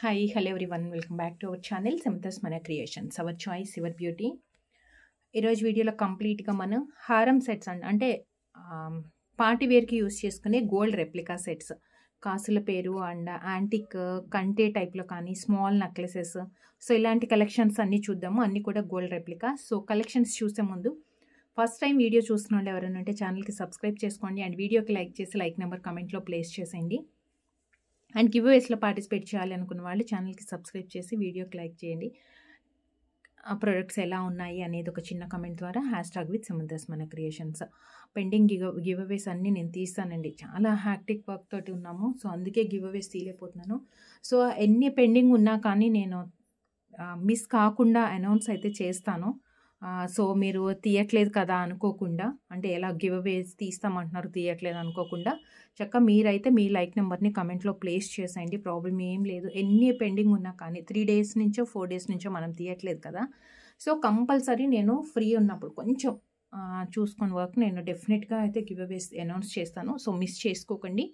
Hi, hello everyone. Welcome back to our channel Samantha's Mana Creations. Our choice, your beauty. ఈరోజు వీడియోలో కంప్లీట్గా మనం హారం సెట్స్ అంటే పార్టీ వేర్కి యూస్ చేసుకునే గోల్డ్ రెప్లికా సెట్స్ కాసుల పేరు అండ్ యాంటిక్ కంటే టైప్లో కానీ స్మాల్ నెక్లెసెస్ సో ఇలాంటి కలెక్షన్స్ అన్నీ చూద్దాము. అన్నీ కూడా గోల్డ్ రెప్లికా. సో కలెక్షన్స్ చూసే ముందు ఫస్ట్ టైం వీడియో చూస్తున్న వాళ్ళు ఎవరైనా ఉంటే ఛానల్కి సబ్స్క్రైబ్ చేసుకోండి అండ్ వీడియోకి లైక్ చేసి లైక్ నెంబర్ కమెంట్లో ప్లేస్ చేసేయండి. అండ్ గివ్ అవేస్లో పార్టిసిపేట్ చేయాలి అనుకున్న వాళ్ళు ఛానల్కి సబ్స్క్రైబ్ చేసి వీడియోకి లైక్ చేయండి. ఆ ప్రొడక్ట్స్ ఎలా ఉన్నాయి అనేది ఒక చిన్న కమెంట్ ద్వారా #with Samantha's Mana Creations. Pending giveaways అన్నీ నేను తీస్తానండి. చాలా హ్యాక్టిక్ వర్క్ తోటి ఉన్నాము. సో అందుకే గివ్ అవేస్ తీయలేకపోతున్నాను. సో ఎన్ని పెండింగ్ ఉన్నా కానీ నేను మిస్ కాకుండా అనౌన్స్ అయితే చేస్తాను. సో మీరు తీయట్లేదు కదా అనుకోకుండా, అంటే ఎలా గివ్ అవేస్ తీస్తామంటున్నారు తీయట్లేదు అనుకోకుండా చక్కగా మీరైతే మీ లైక్ నెంబర్ని కమెంట్లో ప్లేస్ చేసేయండి. ప్రాబ్లం ఏం లేదు. ఎన్ని పెండింగ్ ఉన్నా కానీ 3 days నుంచో 4 days నుంచో మనం తీయట్లేదు కదా. సో కంపల్సరీ నేను ఫ్రీ ఉన్నప్పుడు కొంచెం చూసుకొని వర్క్ నేను డెఫినెట్గా అయితే గివ్ అవేస్ అనౌన్స్ చేస్తాను. సో మిస్ చేసుకోకండి.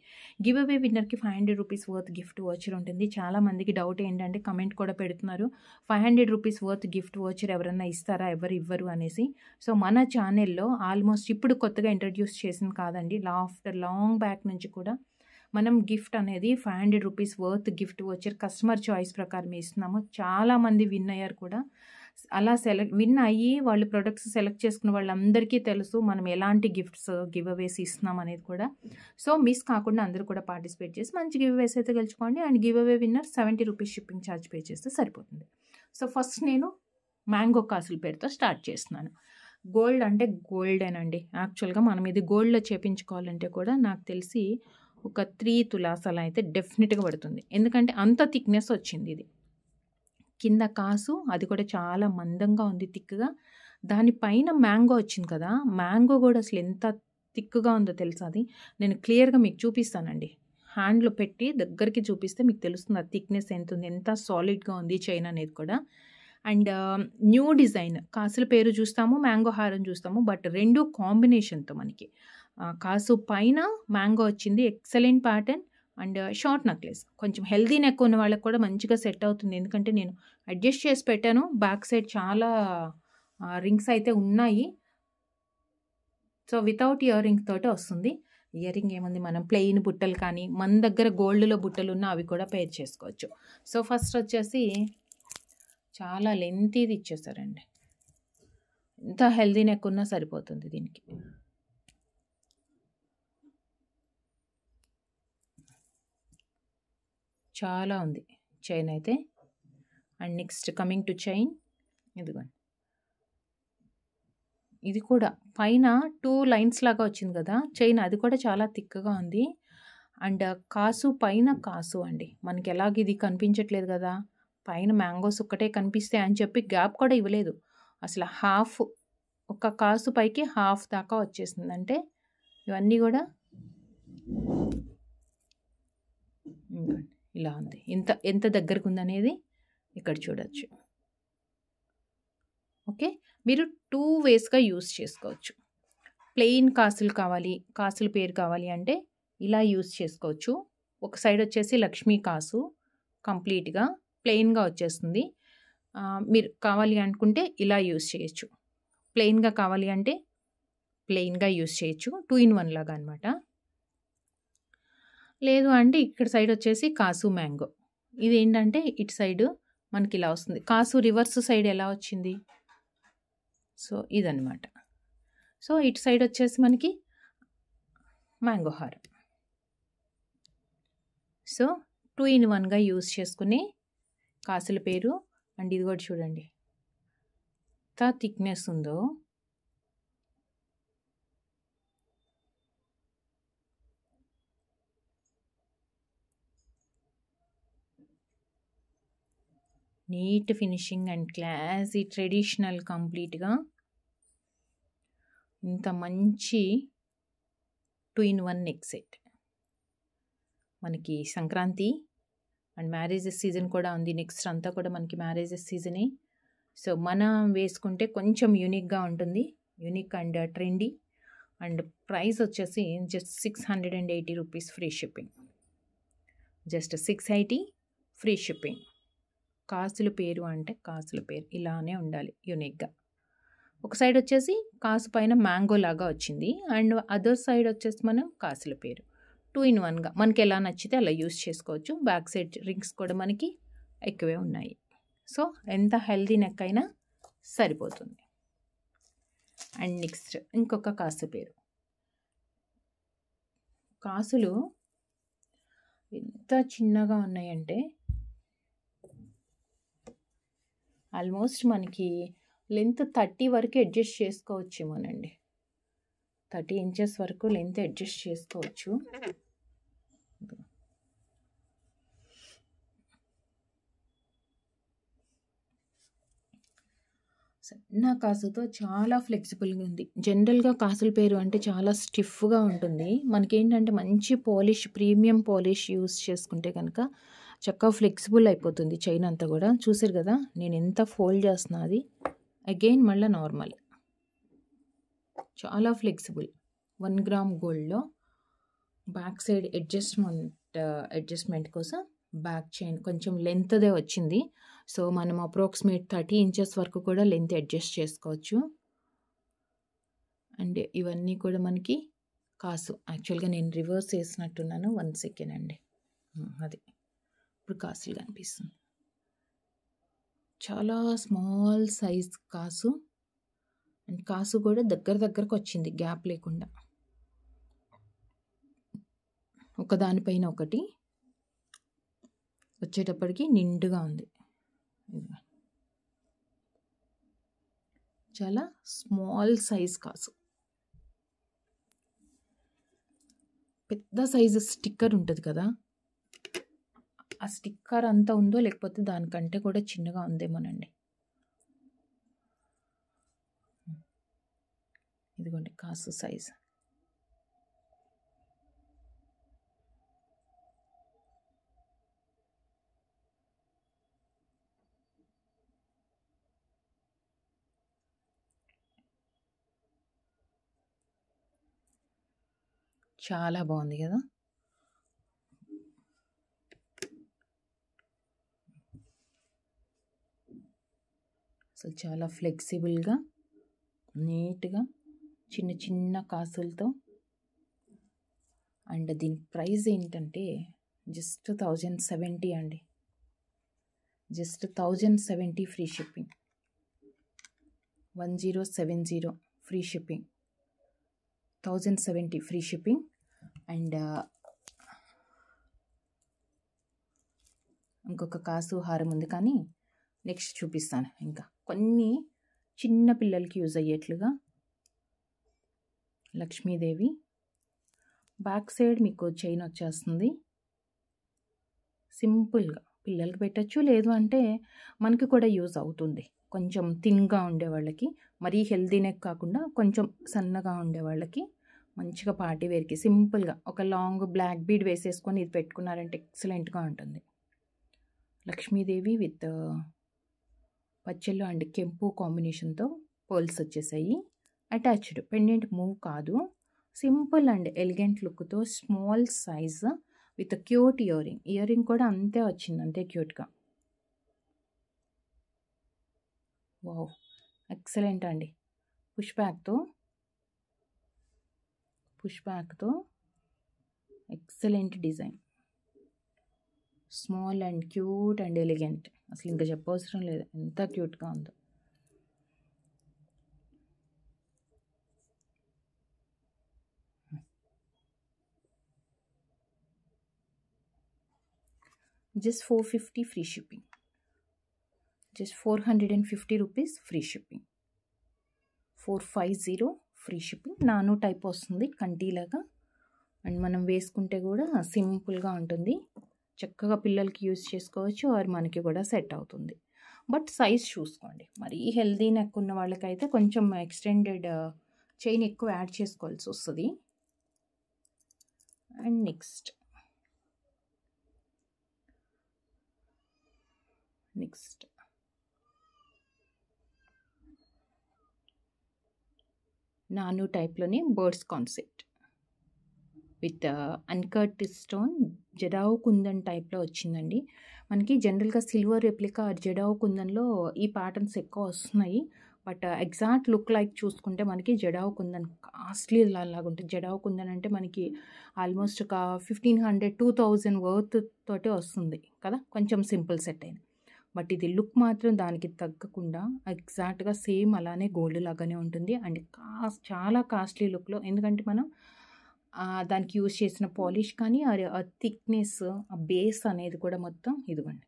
గివ్ అవే విన్నర్కి 500 రూపీస్ వర్త్ గిఫ్ట్ వోచర్ ఉంటుంది. చాలామందికి డౌట్ ఏంటంటే కమెంట్ కూడా పెడుతున్నారు 500 రూపీస్ వర్త్ గిఫ్ట్ వోచర్ ఎవరన్నా ఇస్తారా, ఎవరు ఇవ్వరు అనేసి. సో మన ఛానల్లో ఆల్మోస్ట్ ఇప్పుడు కొత్తగా ఇంట్రడ్యూస్ చేసింది కాదండి, ఆఫ్టర్ లాంగ్ బ్యాక్ నుంచి కూడా మనం గిఫ్ట్ అనేది 500 rupees worth gift voucher customer choice ప్రకారం ఇస్తున్నాము. చాలామంది విన్ అయ్యారు కూడా. అలా విన్ అయ్యి వాళ్ళు ప్రొడక్ట్స్ సెలెక్ట్ చేసుకున్న వాళ్ళందరికీ తెలుసు మనం ఎలాంటి గిఫ్ట్స్ గివ్ అవేస్ ఇస్తున్నాం అనేది కూడా. సో మిస్ కాకుండా అందరూ కూడా పార్టిసిపేట్ చేసి మంచి గివ్ అవేస్ అయితే గెలుచుకోండి. And giveaway winner 70 rupees shipping charge pay చేస్తే సరిపోతుంది. సో ఫస్ట్ నేను మ్యాంగో కాసుల పేరుతో స్టార్ట్ చేస్తున్నాను. గోల్డ్ అంటే గోల్డేనండి. యాక్చువల్గా మనం ఇది గోల్డ్లో చేపించుకోవాలంటే కూడా నాకు తెలిసి ఒక 3 తులాస్ అలా అయితే డెఫినెట్గా పడుతుంది. ఎందుకంటే అంత థిక్నెస్ వచ్చింది. ఇది కింద కాసు, అది కూడా చాలా మందంగా ఉంది థిక్గా. దానిపైన మ్యాంగో వచ్చింది కదా, మ్యాంగో కూడా అసలు ఎంత థిక్గా ఉందో తెలుసా. అది నేను క్లియర్గా మీకు చూపిస్తానండి. హ్యాండ్లో పెట్టి దగ్గరికి చూపిస్తే మీకు తెలుస్తుంది ఆ థిక్నెస్ ఎంత ఉంది, ఎంత సాలిడ్గా ఉంది చైన్ అనేది కూడా. అండ్ న్యూ డిజైన్ కాసుల పేరు చూస్తాము, మ్యాంగో హారం చూస్తాము, బట్ రెండు కాంబినేషన్తో మనకి కాసు పైన మ్యాంగో వచ్చింది. Excellent pattern and short necklace. కొంచెం హెల్దీ నెక్ ఉన్న వాళ్ళకి కూడా మంచిగా సెట్ అవుతుంది. ఎందుకంటే నేను అడ్జస్ట్ చేసి పెట్టాను. బ్యాక్ సైడ్ చాలా రింగ్స్ అయితే ఉన్నాయి. సో వితౌట్ ఇయర్ రింగ్ తోటి వస్తుంది. ఇయర్ రింగ్ ఏముంది, మనం ప్లెయిన్ బుట్టలు కానీ మన దగ్గర గోల్డ్లో బుట్టలు ఉన్న అవి కూడా పేర్ చేసుకోవచ్చు. సో ఫస్ట్ వచ్చేసి చాలా లెంతీది ఇచ్చేసారండి. ఎంత హెల్దీ నెక్ ఉన్నా సరిపోతుంది దీనికి. చాలా ఉంది చైన్ అయితే. And next coming to chain, ఇదిగోండి. ఇది కూడా పైన 2 లైన్స్ లాగా వచ్చింది కదా చైన్, అది కూడా చాలా థిక్గా ఉంది. అండ్ కాసు పైన కాసు అండి. మనకి ఎలాగ ఇది కనిపించట్లేదు కదా, పైన మ్యాంగోస్ ఒక్కటే కనిపిస్తాయి అని చెప్పి గ్యాప్ కూడా ఇవ్వలేదు. అసలు హాఫ్, ఒక కాసు పైకి హాఫ్ దాకా వచ్చేసింది. అంటే ఇవన్నీ కూడా ఇలా ఉంది. ఎంత దగ్గరకు ఉందనేది ఇక్కడ చూడొచ్చు. ఓకే, మీరు 2 వేస్గా యూస్ చేసుకోవచ్చు. ప్లెయిన్ కాసులు కావాలి, కాసుల పేరు కావాలి అంటే ఇలా యూస్ చేసుకోవచ్చు. ఒక సైడ్ వచ్చేసి లక్ష్మీ కాసు కంప్లీట్గా ప్లెయిన్గా వచ్చేస్తుంది. మీరు కావాలి అనుకుంటే ఇలా యూస్ చేయొచ్చు. ప్లెయిన్గా కావాలి అంటే ప్లెయిన్గా యూస్ చేయొచ్చు, 2 in 1 లాగా అనమాట. లేదు అంటే ఇక్కడ సైడ్ వచ్చేసి కాసు మ్యాంగో. ఇదేంటంటే ఇటు సైడ్ మనకి ఇలా వస్తుంది. కాసు రివర్స్ సైడ్ ఎలా వచ్చింది, సో ఇదన్నమాట. సో ఇటు సైడ్ వచ్చేసి మనకి మ్యాంగో హారం. సో 2 in 1గా యూస్ చేసుకునే కాసుల పేరు. అండ్ ఇది కూడా చూడండి ఎంత థిక్నెస్ ఉందో. Neat finishing and classy traditional కంప్లీట్గా. ఇంత మంచి 2 in 1 నెక్ సెట్. మనకి సంక్రాంతి అండ్ మ్యారేజెస్ సీజన్ కూడా ఉంది. నెక్స్ట్ అంతా కూడా మనకి మ్యారేజెస్ సీజనే. సో మనం వేసుకుంటే కొంచెం యూనిక్గా ఉంటుంది, unique and trendy. And price వచ్చేసి just 680 rupees free shipping. Just 680 free shipping. కాసుల పేరు అంటే కాసుల పేరు ఇలానే ఉండాలి యూనిక్గా. ఒక సైడ్ వచ్చేసి కాసు పైన మ్యాంగో లాగా వచ్చింది అండ్ అదర్ సైడ్ వచ్చేసి మనం కాసుల పేరు 2 in 1గా మనకి ఎలా నచ్చితే అలా యూస్ చేసుకోవచ్చు. బ్యాక్ సైడ్ రింగ్స్ కూడా మనకి ఎక్కువే ఉన్నాయి. సో ఎంత హెల్దీ నెక్ అయినా సరిపోతుంది. అండ్ నెక్స్ట్ ఇంకొక కాసు పేరు. కాసులు ఎంత చిన్నగా ఉన్నాయంటే ఆల్మోస్ట్ మనకి లెంత్ 30 వరకు అడ్జస్ట్ చేసుకోవచ్చేమోనండి. 30 inches వరకు లెంత్ అడ్జస్ట్ చేసుకోవచ్చు. సన్న కాసుతో చాలా ఫ్లెక్సిబుల్గా ఉంది. జనరల్గా కాసుల పేరు అంటే చాలా స్టిఫ్గా ఉంటుంది. మనకేంటంటే మంచి పాలిష్ ప్రీమియం పాలిష్ యూస్ చేసుకుంటే కనుక చక్కగా ఫ్లెక్సిబుల్ అయిపోతుంది చైన్ అంతా కూడా. చూసారు కదా నేను ఎంత ఫోల్డ్ చేస్తున్నా, అది అగైన్ మళ్ళీ నార్మల్. చాలా ఫ్లెక్సిబుల్. 1 gram గోల్డ్లో బ్యాక్ సైడ్ అడ్జస్ట్మెంట్ కోసం బ్యాక్ చైన్ కొంచెం లెంత్దే వచ్చింది. సో మనం అప్రాక్సిమేట్ 30 inches వరకు కూడా లెంత్ అడ్జస్ట్ చేసుకోవచ్చు. అండ్ ఇవన్నీ కూడా మనకి కాసు. యాక్చువల్గా నేను రివర్స్ చేసినట్టున్నాను. 1 second అండి. అది ఇప్పుడు కాసులు కనిపిస్తుంది. చాలా స్మాల్ సైజ్ కాసు అండ్ కాసు కూడా దగ్గరకు వచ్చింది గ్యాప్ లేకుండా. ఒకదానిపైన ఒకటి వచ్చేటప్పటికి నిండుగా ఉంది. చాలా స్మాల్ సైజ్ కాసు. పెద్ద సైజు స్టిక్కర్ ఉంటుంది కదా, ఆ స్టిక్కర్ అంతా ఉందో లేకపోతే దానికంటే కూడా చిన్నగా ఉందేమోనండి. ఇదిగోండి కాసు సైజ్. చాలా బాగుంది కదా. అసలు చాలా ఫ్లెక్సిబుల్గా నీట్గా చిన్న చిన్న కాసులతో. అండ్ దీని ప్రైస్ ఏంటంటే జస్ట్ 1070 అండి. Just 1070 free shipping. 1070 free shipping. 1070 free shipping. And ఇంకొక కాసు హారం ఉంది కానీ నెక్స్ట్ చూపిస్తాను. ఇంకా కొన్ని చిన్న పిల్లలకి యూజ్ అయ్యేట్లుగా లక్ష్మీదేవి. బ్యాక్ సైడ్ మీకు చైన్ వచ్చేస్తుంది. సింపుల్గా పిల్లలకి పెట్టచ్చు, లేదు అంటే మనకి కూడా యూజ్ అవుతుంది. కొంచెం థిన్గా ఉండే వాళ్ళకి, మరీ హెల్దీ నెక్ కాకుండా కొంచెం సన్నగా ఉండే వాళ్ళకి మంచిగా పార్టీ వేర్కి సింపుల్గా ఒక లాంగ్ బ్లాక్ బీడ్ వేసేసుకొని ఇది పెట్టుకున్నారంటే ఎక్సలెంట్గా ఉంటుంది. లక్ష్మీదేవి విత్ పచ్చళ్ళు అండ్ కెంపు కాంబినేషన్తో పర్ల్స్ వచ్చేసాయి. అటాచ్డ్ పెండెంట్ మూవ్ కాదు, సింపుల్ అండ్ ఎలిగెంట్ లుక్తో small size with cute earring. Earring కూడా అంతే వచ్చింది, అంతే క్యూట్గా. వావ్, ఎక్సలెంట్ అండి. పుష్ బ్యాక్తో excellent design. Small and cute and elegant. అసలు ఇంకా చెప్పవసరం లేదు ఎంత క్యూట్గా ఉందో. Just 450 free shipping. Just 450 rupees free shipping. 450 free shipping. నాను టైప్ వస్తుంది కంటీలాగా. అండ్ మనం వేసుకుంటే కూడా సింపుల్గా ఉంటుంది. చక్కగా పిల్లలకి యూజ్ చేసుకోవచ్చు, ఆర్ మనకి కూడా సెట్ అవుతుంది. బట్ సైజ్ చూసుకోండి. మరీ హెల్దీ నెక్ ఉన్న వాళ్ళకైతే కొంచెం ఎక్స్టెండెడ్ చైన్ ఎక్కువ యాడ్ చేసుకోవాల్సి వస్తుంది. అండ్ నెక్స్ట్ నాను టైప్లోని birds concept with uncut stone jadau kundan టైప్లో వచ్చిందండి. మనకి జనరల్గా సిల్వర్ రెప్లికా జడావు కుందన్లో ఈ ప్యాటర్న్స్ ఎక్కువ వస్తున్నాయి. బట్ ఎగ్జాక్ట్ లుక్ లైక్ చూసుకుంటే మనకి జడావు కుందన్ కాస్ట్లీ లాగా ఉంటుంది. జడావు కుందన్ అంటే మనకి ఆల్మోస్ట్ ఒక 1500-2000 వర్త్ తోటే వస్తుంది కదా, కొంచెం సింపుల్ సెట్ అయిన. బట్ ఇది లుక్ మాత్రం దానికి తగ్గకుండా ఎగ్జాక్ట్గా సేమ్ అలానే గోల్డ్ లాగానే ఉంటుంది. అండ్ చాలా కాస్ట్లీ లుక్లో, ఎందుకంటే మనం దానికి యూజ్ చేసిన పాలిష్ కానీ ఆ థిక్నెస్, ఆ బేస్ అనేది కూడా మొత్తం ఇదిగోండి.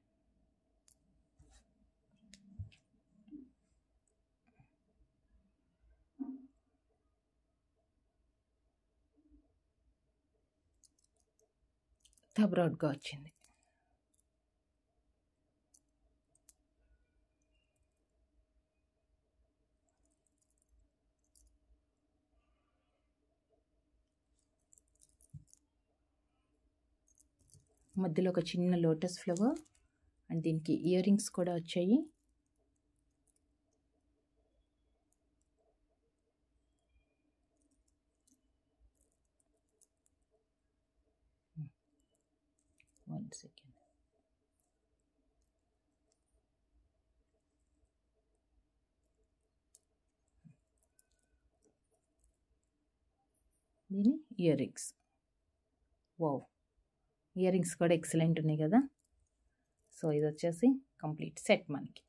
బ్రాడ్గా వచ్చింది. మధ్యలో ఒక చిన్న లోటస్ ఫ్లవర్ అండ్ దీనికి ఇయర్ రింగ్స్ కూడా వచ్చాయి. One second. దీని earrings, wow, earrings కూడా ఎక్సలెంట్ ఉన్నాయి కదా. సో ఇది వచ్చేసి కంప్లీట్ సెట్ మనకి.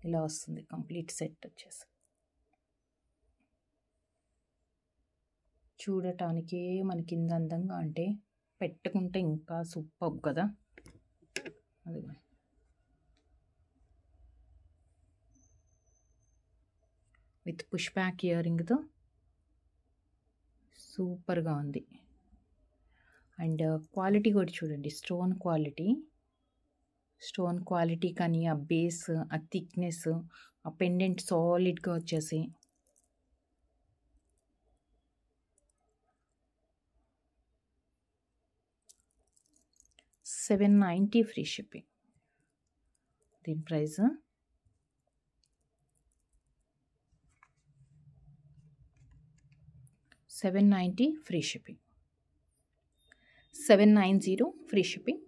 ఇలా వస్తుంది కంప్లీట్ సెట్ వచ్చేసి. చూడటానికే మనకి ఇంత అందంగా, అంటే పెట్టుకుంటే ఇంకా సూపర్ కదా. అది విత్ పుష్ బ్యాక్ ఇయర్ రింగ్తో సూపర్గా ఉంది. అండ్ క్వాలిటీ కూడా చూడండి, స్టోన్ క్వాలిటీ కానీ ఆ బేస్, ఆ థిక్నెస్, ఆ పెండెంట్ సాలిడ్గా వచ్చేసి $790 ఫ్రీ షిప్పింగ్. దీని price $790 free shipping, 790 free shipping.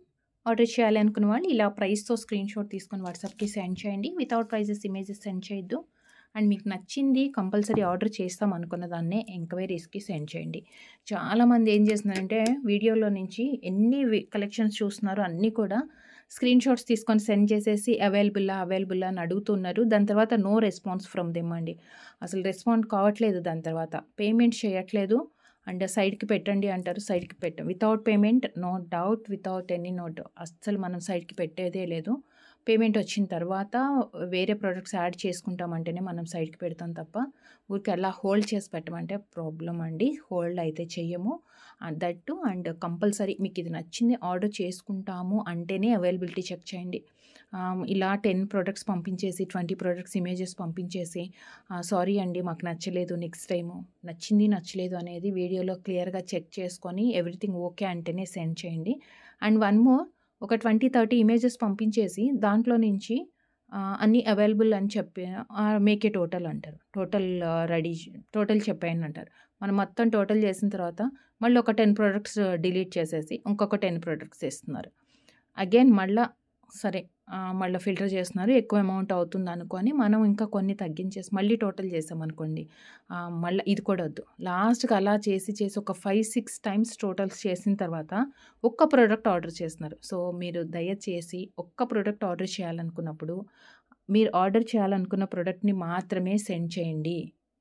Order చేయాలి అనుకున్న వాళ్ళు ఇలా ప్రైస్తో స్క్రీన్ షాట్ తీసుకొని వాట్సాప్కి సెండ్ చేయండి. వితౌట్ ప్రైజెస్ ఇమేజెస్ సెండ్ చేయొద్దు. అండ్ మీకు నచ్చింది కంపల్సరీ ఆర్డర్ చేస్తాం అనుకున్న దాన్నే ఎంక్వైరీస్కి సెండ్ చేయండి. చాలామంది ఏం చేస్తున్నారంటే వీడియోలో నుంచి ఎన్ని కలెక్షన్స్ చూస్తున్నారో అన్నీ కూడా స్క్రీన్ షాట్స్ తీసుకొని సెండ్ చేసేసి అవైలబుల్లా అని అడుగుతున్నారు. దాని తర్వాత నో రెస్పాన్స్ ఫ్రమ్ దెమ్ అండి. అసలు రెస్పాండ్ కావట్లేదు. దాని తర్వాత పేమెంట్ చేయట్లేదు. అండ్ సైడ్కి పెట్టండి అంటారు, సైడ్కి పెట్టాం. Without payment no doubt, without any note, అస్సలు మనం సైడ్కి పెట్టేదే లేదు. పేమెంట్ వచ్చిన తర్వాత వేరే ప్రోడక్ట్స్ యాడ్ చేసుకుంటామంటేనే మనం సైడ్కి పెడతాం తప్ప ఊరికి అలా హోల్డ్ చేసి పెట్టమంటే ప్రాబ్లం అండి. హోల్డ్ అయితే చెయ్యము దట్టు. అండ్ కంపల్సరీ మీకు ఇది నచ్చింది ఆర్డర్ చేసుకుంటాము అంటేనే అవైలబిలిటీ చెక్ చేయండి. ఇలా 10 ప్రోడక్ట్స్ పంపించేసి 20 ప్రోడక్ట్స్ ఇమేజెస్ పంపించేసి సారీ అండి మాకు నచ్చలేదు, నెక్స్ట్ టైము నచ్చింది నచ్చలేదు అనేది వీడియోలో క్లియర్గా చెక్ చేసుకొని ఎవ్రీథింగ్ ఓకే అంటేనే సెండ్ చేయండి. అండ్ వన్ మోర్, ఒక 20-30 ఇమేజెస్ పంపించేసి దాంట్లో నుంచి అన్నీ అవైలబుల్ అని చెప్పి మేక్ ఏ టోటల్ అంటారు. టోటల్ చెప్పేయండి అంటారు. మనం మొత్తం టోటల్ చేసిన తర్వాత మళ్ళీ ఒక 10 ప్రోడక్ట్స్ డిలీట్ చేసేసి ఇంకొక 10 ప్రోడక్ట్స్ ఇస్తున్నారు. అగైన్ మళ్ళీ సరే మళ్ళీ ఫిల్టర్ చేస్తున్నారు, ఎక్కువ అమౌంట్ అవుతుంది అనుకొని మనం ఇంకా కొన్ని తగ్గించేసి మళ్ళీ టోటల్ చేసామనుకోండి, మళ్ళీ ఇది కూడా వద్దు. లాస్ట్కి అలా చేసి ఒక 5-6 టైమ్స్ టోటల్స్ చేసిన తర్వాత ఒక్క ప్రోడక్ట్ ఆర్డర్ చేస్తున్నారు. సో మీరు దయచేసి ఒక్క ప్రోడక్ట్ ఆర్డర్ చేయాలనుకున్నప్పుడు మీరు ఆర్డర్ చేయాలనుకున్న ప్రోడక్ట్ని మాత్రమే సెండ్ చేయండి.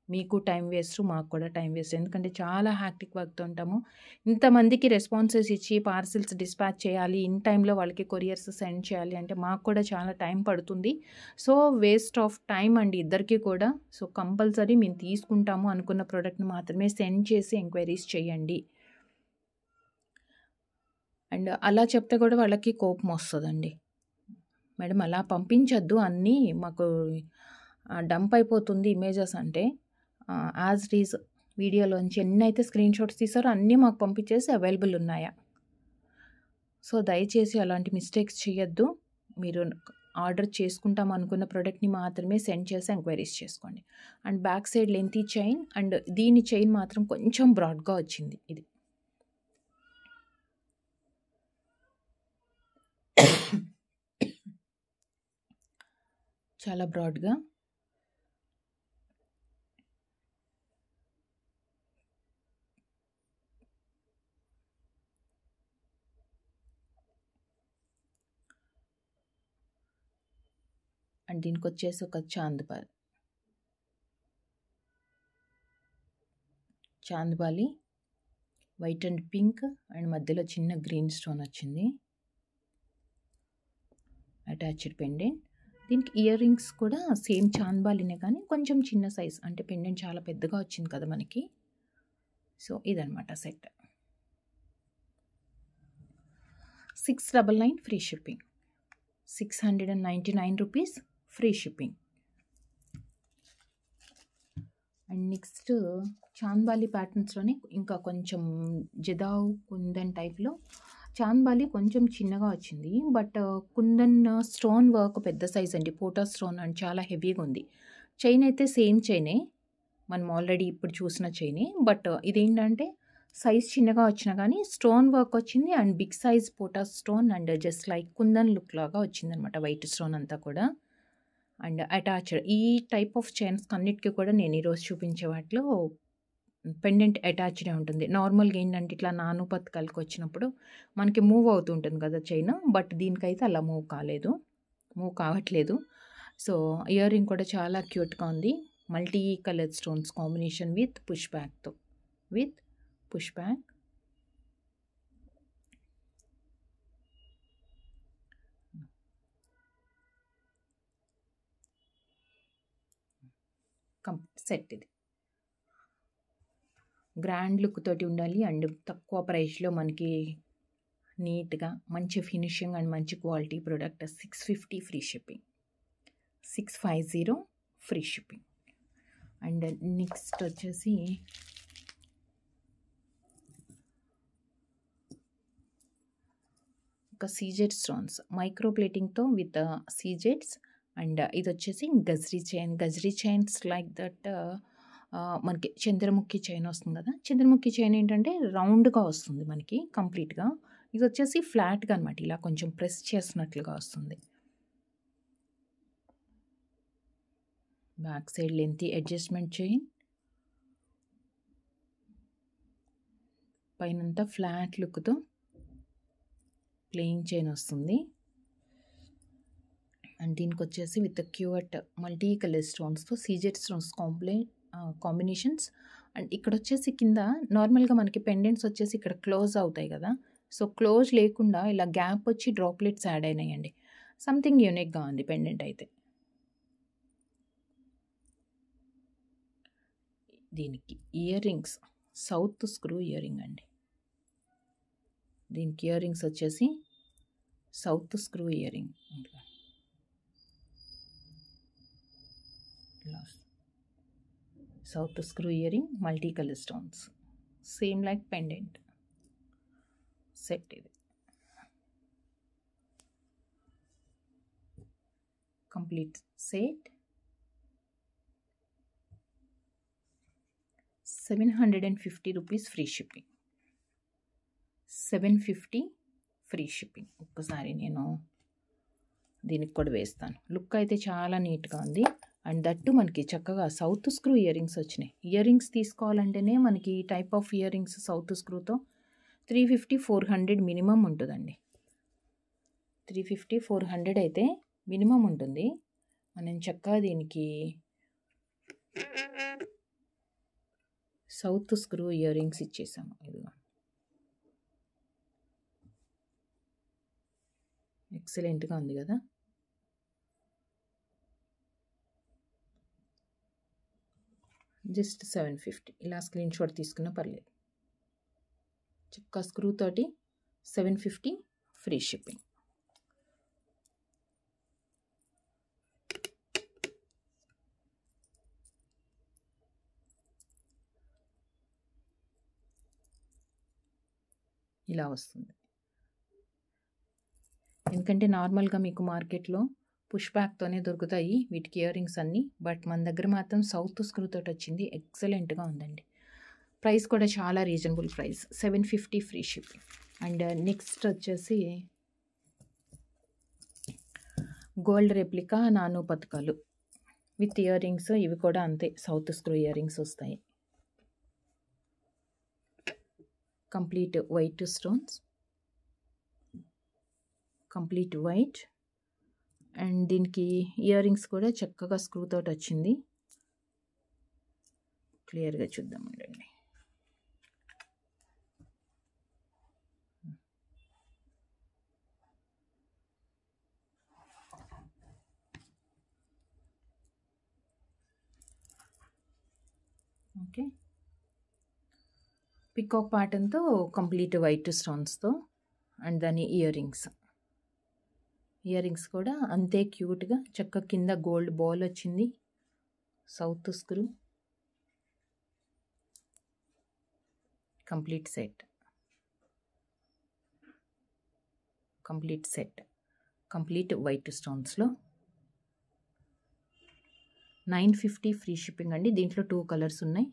మీకు టైం వేస్ట్, మాకు కూడా టైం వేస్ట్. ఎందుకంటే చాలా హ్యాక్టిక్ వర్క్తో ఉంటాము. ఇంతమందికి రెస్పాన్సెస్ ఇచ్చి పార్సిల్స్ డిస్పాచ్ చేయాలి, ఇన్ టైంలో వాళ్ళకి కొరియర్స్ సెండ్ చేయాలి అంటే మాకు కూడా చాలా టైం పడుతుంది. సో వేస్ట్ ఆఫ్ టైం అండి ఇద్దరికి కూడా. సో కంపల్సరీ మేము తీసుకుంటాము అనుకున్న ప్రోడక్ట్ని మాత్రమే సెండ్ చేసి ఎంక్వైరీస్ చేయండి. అండ్ అలా చెప్తే కూడా వాళ్ళకి కోపం వస్తుందండి. మేడం అలా పంపించొద్దు, అన్నీ మాకు డంప్ అయిపోతుంది ఇమేజెస్ అంటే. యాజ్ ఇట్ ఈజ్ వీడియోలోంచి ఎన్ని అయితే స్క్రీన్ షాట్స్ తీసారో అన్నీ మాకు పంపించేసి అవైలబుల్ ఉన్నాయా. సో దయచేసి అలాంటి మిస్టేక్స్ చేయొద్దు. మీరు ఆర్డర్ చేసుకుంటాం అనుకున్న ప్రోడక్ట్ని మాత్రమే సెండ్ చేసి ఎంక్వైరీస్ చేసుకోండి. And back side lengthy chain, and దీని చైన్ మాత్రం కొంచెం బ్రాడ్గా వచ్చింది. ఇది చాలా బ్రాడ్గా. అండ్ దీనికి వచ్చేసి ఒక chandbali white and pink, and మధ్యలో చిన్న గ్రీన్ స్టోన్ వచ్చింది. Attached pendant. దీనికి ఇయర్ రింగ్స్ కూడా సేమ్ చాంద్బాలినే కానీ కొంచెం చిన్న సైజ్, అంటే పెండెంట్ చాలా పెద్దగా వచ్చింది కదా మనకి. సో ఇదనమాట set. 699 free shipping, 699 rupees free shipping. And next chandbali ప్యాటర్న్స్లోనే ఇంకా కొంచెం జదావ్ కుందన్ టైప్లో చాంద్బాలి కొంచెం చిన్నగా వచ్చింది, బట్ కుందన్ స్టోన్ వర్క్ పెద్ద సైజ్ అండి. పోటా స్టోన్ అండ్ చాలా హెవీగా ఉంది. చైన్ అయితే సేమ్ చైనే, మనం ఆల్రెడీ ఇప్పుడు చూసిన చైనే, బట్ ఇదేంటంటే సైజ్ చిన్నగా వచ్చినా కానీ స్టోన్ వర్క్ వచ్చింది. అండ్ బిగ్ సైజ్ పోటా stone, and just like kundan look లాగా వచ్చింది అనమాట, వైట్ స్టోన్ అంతా కూడా. అండ్ అటాచ్డ్ ఈ టైప్ ఆఫ్ చైన్స్ అన్నిటికీ కూడా నేను ఈరోజు చూపించే వాటిలో పెండెంట్ అటాచ్డే ఉంటుంది. నార్మల్గా ఏంటంటే ఇట్లా నాను పథకాలకు వచ్చినప్పుడు మనకి మూవ్ అవుతుంటుంది కదా చైన్, బట్ దీనికైతే అలా మూవ్ కావట్లేదు. సో ఇయర్ రింగ్ కూడా చాలా క్యూట్గా ఉంది. Multi colour stones combination with push back. Complete set. ఇది గ్రాండ్ లుక్ తోటి ఉండాలి అండ్ తక్కువ ప్రైస్లో మనకి నీట్గా మంచి ఫినిషింగ్ అండ్ మంచి quality product. 650 free shipping, 650 free shipping. And next వచ్చేసి ఒక సీజెడ్ స్టోన్స్ మైక్రో ప్లేటింగ్తో విత్ సీజెడ్స్. అండ్ ఇది వచ్చేసి గజ్రీ చైన్స్ లైక్ దట్. మనకి చంద్రముఖి చైన్ వస్తుంది కదా, చంద్రముఖి చైన్ ఏంటంటే రౌండ్గా వస్తుంది మనకి కంప్లీట్గా. ఇది వచ్చేసి ఫ్లాట్గా అనమాట, ఇలా కొంచెం ప్రెస్ చేసినట్లుగా వస్తుంది. Back side lengthy adjustment chain, పైనంతా ఫ్లాట్ లుక్తో ప్లెయిన్ చైన్ వస్తుంది. అండ్ దీనికి వచ్చేసి విత్ క్యూట్ మల్టీ కలర్ స్టోన్స్తో సీజెడ్ స్టోన్స్ కాంబినేషన్స్. అండ్ ఇక్కడ వచ్చేసి కింద నార్మల్గా మనకి పెండెంట్స్ వచ్చేసి ఇక్కడ క్లోజ్ అవుతాయి కదా, సో క్లోజ్ లేకుండా ఇలా గ్యాప్ వచ్చి డ్రాప్లెట్స్ యాడ్ అయినాయండి. సంథింగ్ యూనిక్గా ఉంది పెండెంట్ అయితే. దీనికి earrings south screw earring అండి. దీనికి ఇయర్ రింగ్స్ వచ్చేసి south screw earring, south screw earring, multi colour stones, same like pendant set. ఇది complete set. 750 rupees free shipping, 750 free shipping. ఒక్కసారి నేను దీనికి కూడా వేస్తాను. లుక్ అయితే చాలా నీట్గా ఉంది. అండ్ దట్టు మనకి చక్కగా సౌత్ స్క్రూ ఇయర్ రింగ్స్ వచ్చినాయి. ఇయర్ రింగ్స్ తీసుకోవాలంటేనే మనకి ఈ type of earrings south స్క్రూతో 350-400 మినిమం ఉంటుందండి. 350-400 అయితే మినిమం ఉంటుంది. మనం చక్కగా దీనికి సౌత్ స్క్రూ ఇయర్ రింగ్స్ ఇచ్చేసాము. ఇదిగో ఎక్సలెంట్గా ఉంది కదా. జస్ట్ 750. ఇలా స్క్రీన్ షాట్ తీసుకున్నా పర్లేదు. చక్క స్క్రూ తోటి 750 ఫ్రీ షిప్పింగ్. ఇలా వస్తుంది. ఎందుకంటే నార్మల్గా మీకు మార్కెట్లో పుష్ బ్యాక్తోనే దొరుకుతాయి వీటికి ఇయర్ రింగ్స్ అన్నీ. బట్ మన దగ్గర మాత్రం సౌత్ స్క్రూ తోటి వచ్చింది. ఎక్సలెంట్గా ఉందండి. ప్రైస్ కూడా చాలా reasonable price, 750 free shipping. And next వచ్చేసి గోల్డ్ రెప్లికా నాను పథకాలు విత్ ఇయర్ రింగ్స్. ఇవి కూడా అంతే, సౌత్ స్క్రూ ఇయర్ రింగ్స్ వస్తాయి. Complete white stones, complete white. And దీనికి ఇయర్ రింగ్స్ కూడా చక్కగా స్క్రూ తోటి వచ్చింది. క్లియర్గా చూద్దామండి. ఓకే, పికాక్ ప్యాటర్న్తో కంప్లీట్ వైట్ స్టోన్స్తో. అండ్ దాని ఇయర్ రింగ్స్ కూడా అంతే క్యూట్గా చక్క కింద గోల్డ్ బాల్ వచ్చింది. South screw complete set, complete white స్టోన్స్లో. 950 ఫ్రీ షిప్పింగ్ అండి. దీంట్లో 2 కలర్స్ ఉన్నాయి.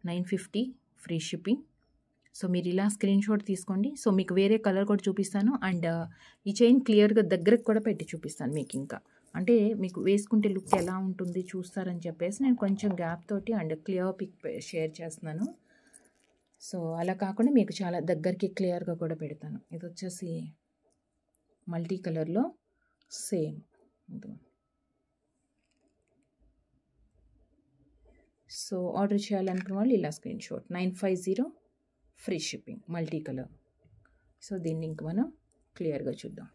950 ఫ్రీ షిప్పింగ్. సో మీరు ఇలా స్క్రీన్ షాట్ తీసుకోండి. సో మీకు వేరే కలర్ కూడా చూపిస్తాను. అండ్ ఈ చైన్ క్లియర్గా దగ్గరకు కూడా పెట్టి చూపిస్తాను మీకు. ఇంకా అంటే మీకు వేసుకుంటే లుక్ ఎలా ఉంటుంది చూస్తారని చెప్పేసి నేను కొంచెం గ్యాప్ తోటి అండ్ క్లియర్ పిక్ షేర్ చేస్తున్నాను. సో అలా కాకుండా మీకు చాలా దగ్గరికి క్లియర్గా కూడా పెడతాను. ఇది వచ్చేసి మల్టీ కలర్లో సేమ్. సో ఆర్డర్ చేయాలనుకున్న వాళ్ళు ఇలా screen shot. 950 free shipping, multi colour. So దీన్ని ఇంక మనం క్లియర్గా చూద్దాం.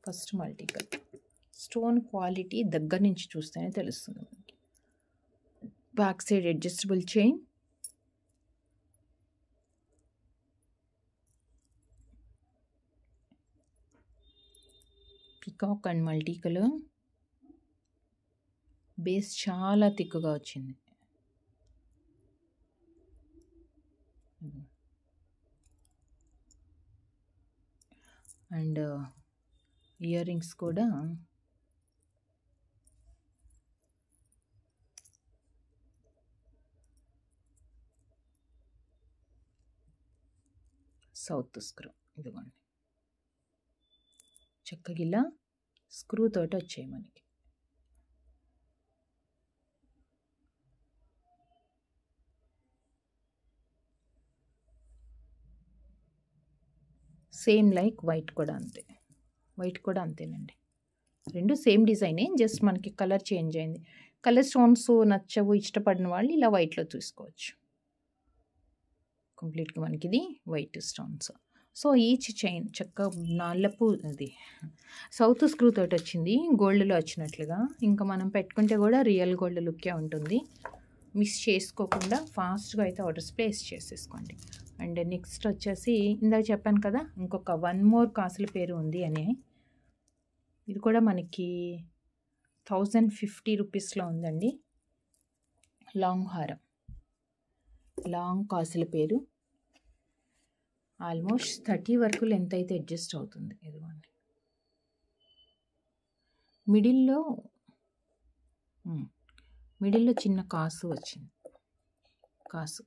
First multi colour. Stone quality దగ్గర నుంచి చూస్తేనే తెలుస్తుంది మనకి. Back side adjustable chain, peacock and multi colour. Base చాలా థిక్గా వచ్చింది. అండ్ ఇయర్ రింగ్స్ కూడా సౌత్ స్క్రూ. ఇదిగోండి, చక్కగిలా స్క్రూ తోటి వచ్చాయి మనకి. సేమ్ లైక్ వైట్ కూడా అంతే. వైట్ కూడా అంతేనండి. రెండు సేమ్ డిజైనే, జస్ట్ మనకి కలర్ చేంజ్ అయింది. కలర్ స్టోన్స్ నచ్చవు ఇష్టపడిన వాళ్ళు ఇలా వైట్లో తీసుకోవచ్చు. కంప్లీట్గా మనకి ఇది white stones. So each chain చక్క నల్లపు అది సౌత్ స్క్రూ తోటి వచ్చింది, గోల్డ్లో వచ్చినట్లుగా. ఇంకా మనం పెట్టుకుంటే కూడా రియల్ గోల్డ్ లుక్కే ఉంటుంది. మిస్ చేసుకోకుండా ఫాస్ట్గా అయితే ఆర్డర్స్ ప్లేస్ చేసేసుకోండి. అండ్ నెక్స్ట్ వచ్చేసి ఇందాక చెప్పాను కదా ఇంకొక 1 మోర్ కాసుల పేరు ఉంది అని. ఇది కూడా మనకి 1050 రూపీస్లో ఉందండి. లాంగ్ హారం, లాంగ్ కాసుల పేరు. ఆల్మోస్ట్ 30 వరకు లెంత్ అయితే అడ్జస్ట్ అవుతుంది. ఇదిగోండి, మిడిల్లో చిన్న కాసు వచ్చింది. కాసు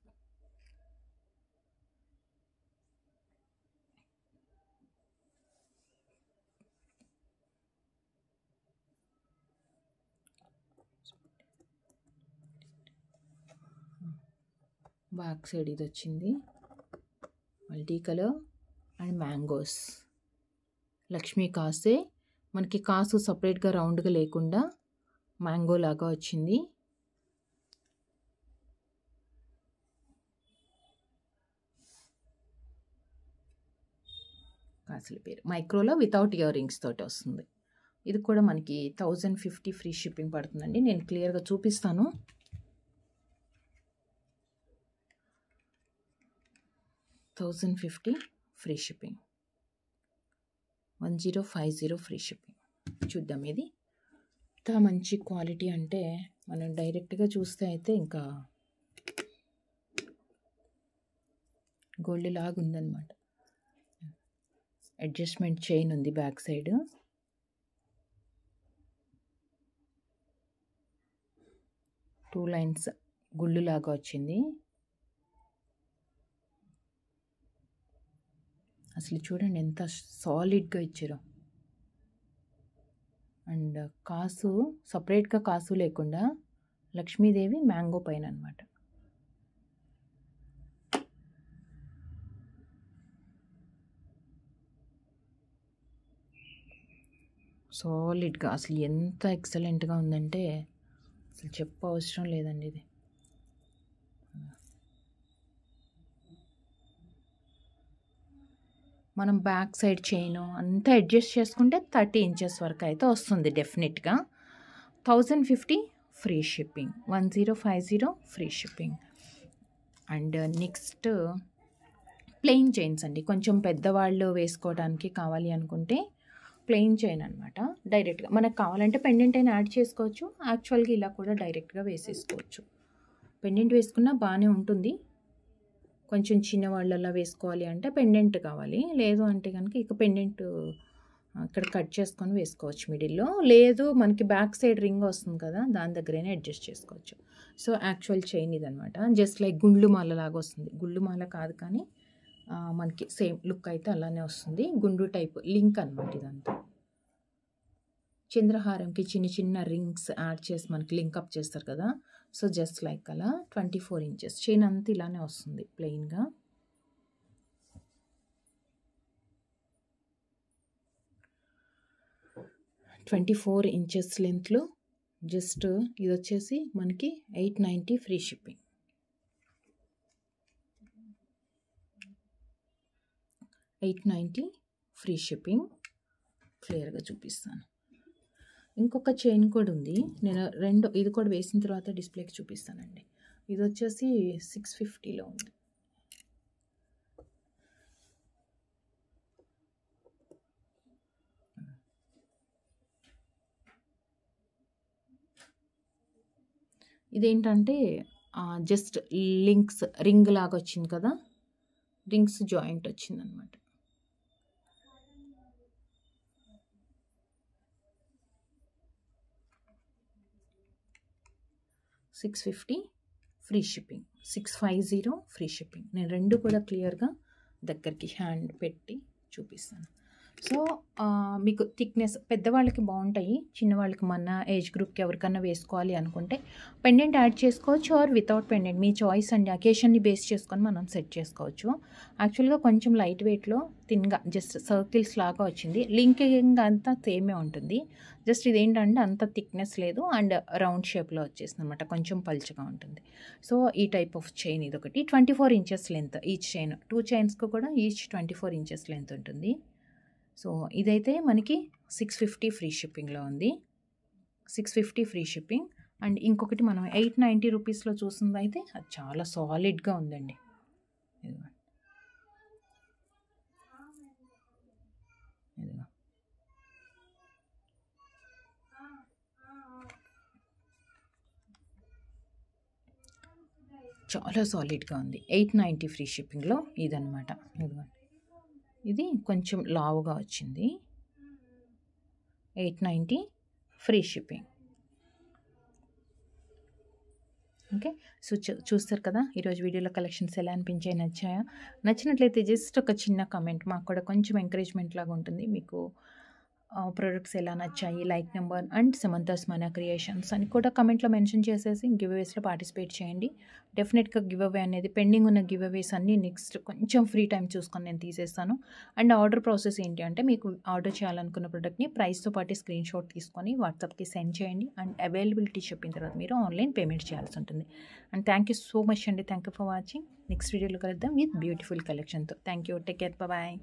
బ్యాక్ సైడ్ ఇది వచ్చింది. Multi colour and mangoes. Lakshmi కాసే మనకి, కాసు సపరేట్గా రౌండ్గా లేకుండా మ్యాంగో లాగా వచ్చింది. కాసుల పేరు మైక్రోలో వితౌట్ ఇయర్ రింగ్స్ తోటి వస్తుంది. ఇది కూడా మనకి 1050 ఫ్రీ షిప్పింగ్ పడుతుందండి. నేను క్లియర్గా చూపిస్తాను. $1050 ఫ్రీ షిప్పింగ్, 1050 ఫ్రీ షిప్పింగ్. చూద్దాం ఇది ఇంత మంచి క్వాలిటీ అంటే మనం డైరెక్ట్గా చూస్తే అయితే ఇంకా గోల్డ్ లాగా ఉందన్నమాట. అడ్జస్ట్మెంట్ చైన్ ఉంది బ్యాక్ సైడ్. టూ లైన్స్ గుళ్ళు లాగా వచ్చింది. అసలు చూడండి ఎంత సాలిడ్గా ఇచ్చారో. అండ్ కాసు సపరేట్గా కాసు లేకుండా లక్ష్మీదేవి మ్యాంగో పైన అనమాట. సాలిడ్గా అసలు ఎంత ఎక్సలెంట్గా ఉందంటే అసలు చెప్పవసరం లేదండి. ఇది మనం బ్యాక్ సైడ్ చైన్ అంతా అడ్జస్ట్ చేసుకుంటే 30 ఇంచెస్ వరకు అయితే వస్తుంది డెఫినెట్గా. 1050 free shipping, 1050 free shipping. And next plain chains అండి. కొంచెం పెద్దవాళ్ళు వేసుకోవడానికి కావాలి అనుకుంటే ప్లెయిన్ చైన్ అనమాట. డైరెక్ట్గా మనకు కావాలంటే పెండెంట్ అయినా యాడ్ చేసుకోవచ్చు. యాక్చువల్గా ఇలా కూడా డైరెక్ట్గా వేసేసుకోవచ్చు. పెండెంట్ వేసుకున్నా బాగానే ఉంటుంది. కొంచెం చిన్న వాళ్ళలా వేసుకోవాలి అంటే పెండెంట్ కావాలి. లేదు అంటే కనుక ఇక పెండెంట్ ఇక్కడ కట్ చేసుకొని వేసుకోవచ్చు మిడిల్లో. లేదు మనకి బ్యాక్ సైడ్ రింగ్ వస్తుంది కదా, దాని దగ్గరైనా అడ్జస్ట్ చేసుకోవచ్చు. సో యాక్చువల్ చైన్ ఇదనమాట. జస్ట్ లైక్ గుండ్లు మాల లాగా వస్తుంది. గుండ్లు మాల కాదు కానీ మనకి సేమ్ లుక్ అయితే అలానే వస్తుంది. గుండు టైప్ లింక్ అనమాట ఇదంతా. చంద్రహారంకి చిన్న చిన్న రింగ్స్ యాడ్ చేసి మనకి లింకప్ చేస్తారు కదా, సో జస్ట్ లైక్ అలా 24 ఇంచెస్ చైన్ అంతా ఇలానే వస్తుంది ప్లెయిన్గా. $24 ఇంచెస్ లెంత్లో జస్ట్ ఇది వచ్చేసి మనకి $890 ఫ్రీ షిప్పింగ్. $890 free shipping. క్లియర్గా చూపిస్తాను. ఇంకొక చైన్ కూడా ఉంది. నేను ఇది కూడా వేసిన తర్వాత డిస్ప్లేకి చూపిస్తానండి. ఇది వచ్చేసి 650లో ఉంది. ఇదేంటంటే జస్ట్ లింక్స్ రింగ్ లాగా వచ్చింది కదా, రింగ్స్ జాయింట్ వచ్చిందనమాట. $650 ఫ్రీ షిప్పింగ్, 650 ఫ్రీ షిప్పింగ్. నేను రెండు కూడా క్లియర్గా దగ్గరికి హ్యాండ్ పెట్టి చూపిస్తాను. సో మీకు థిక్నెస్ పెద్దవాళ్ళకి బాగుంటాయి. చిన్నవాళ్ళకి మన ఏజ్ గ్రూప్కి ఎవరికన్నా వేసుకోవాలి అనుకుంటే పెండెంట్ యాడ్ చేసుకోవచ్చు, ఆర్ వితౌట్ పెండెంట్ మీ చాయిస్ అండి. అకేషన్ని బేస్ చేసుకొని మనం సెట్ చేసుకోవచ్చు. యాక్చువల్గా కొంచెం లైట్ వెయిట్లో థిన్గా జస్ట్ సర్కిల్స్ లాగా వచ్చింది. లింకింగ్ అంతా సేమే ఉంటుంది. జస్ట్ ఇదేంటంటే అంత థిక్నెస్ లేదు అండ్ రౌండ్ షేప్లో వచ్చేసింది అనమాట, కొంచెం పల్చగా ఉంటుంది. సో ఈ టైప్ ఆఫ్ చైన్ ఇదొకటి. 24 ఇంచెస్ లెంత్ ఈచ్ చైన్. 2 చైన్స్కి కూడా ఈచ్ 24 ఇంచెస్ లెంత్ ఉంటుంది. సో ఇదైతే మనకి 650 ఫ్రీ షిప్పింగ్లో ఉంది. 650 ఫ్రీ షిప్పింగ్. అండ్ ఇంకొకటి మనం 890 రూపీస్లో చూసింది అయితే అది చాలా సాలిడ్గా ఉందండి. ఇదిగో చాలా సాలిడ్గా ఉంది. 890 ఫ్రీ షిప్పింగ్లో ఇదనమాట. ఇదిగో ఇది కొంచెం లావుగా వచ్చింది. 890 ఫ్రీ షిప్పింగ్. ఓకే, సో చూస్తారు కదా ఈరోజు వీడియోలో కలెక్షన్స్ ఎలా అనిపించాయి, నచ్చాయా? నచ్చినట్లయితే జస్ట్ ఒక చిన్న కమెంట్, మాకు కూడా కొంచెం ఎంకరేజ్మెంట్ లాగా ఉంటుంది. మీకు ప్రొడక్ట్స్ ఎలా నచ్చాయి, లైక్ నెంబర్ అండ్ సమంతాస్ మన క్రియేషన్స్ అని కూడా కమెంట్లో మెన్షన్ చేసేసి గివ్ అవేస్లో పార్టిసిపేట్ చేయండి. డెఫినెట్గా గివ్ అవే అనేది పెండింగ్ ఉన్న గివ్ అవేస్ అన్నీ నెక్స్ట్ కొంచెం ఫ్రీ టైం చూసుకొని నేను తీసేస్తాను. అండ్ ఆర్డర్ ప్రాసెస్ ఏంటి అంటే మీకు ఆర్డర్ చేయాలనుకున్న ప్రోడక్ట్ని ప్రైస్తో పాటు స్క్రీన్ షాట్ తీసుకొని వాట్సాప్కి సెండ్ చేయండి. అండ్ అవైలబిలిటీ చెప్పిన తర్వాత మీరు ఆన్లైన్ పేమెంట్ చేయాల్సి ఉంటుంది. And thank you so much అండి. Thank you for watching. Next వీడియోలో కలుద్దాం విత్ బ్యూటిఫుల్ కలెక్షన్తో. Thank you. Take care. Bye.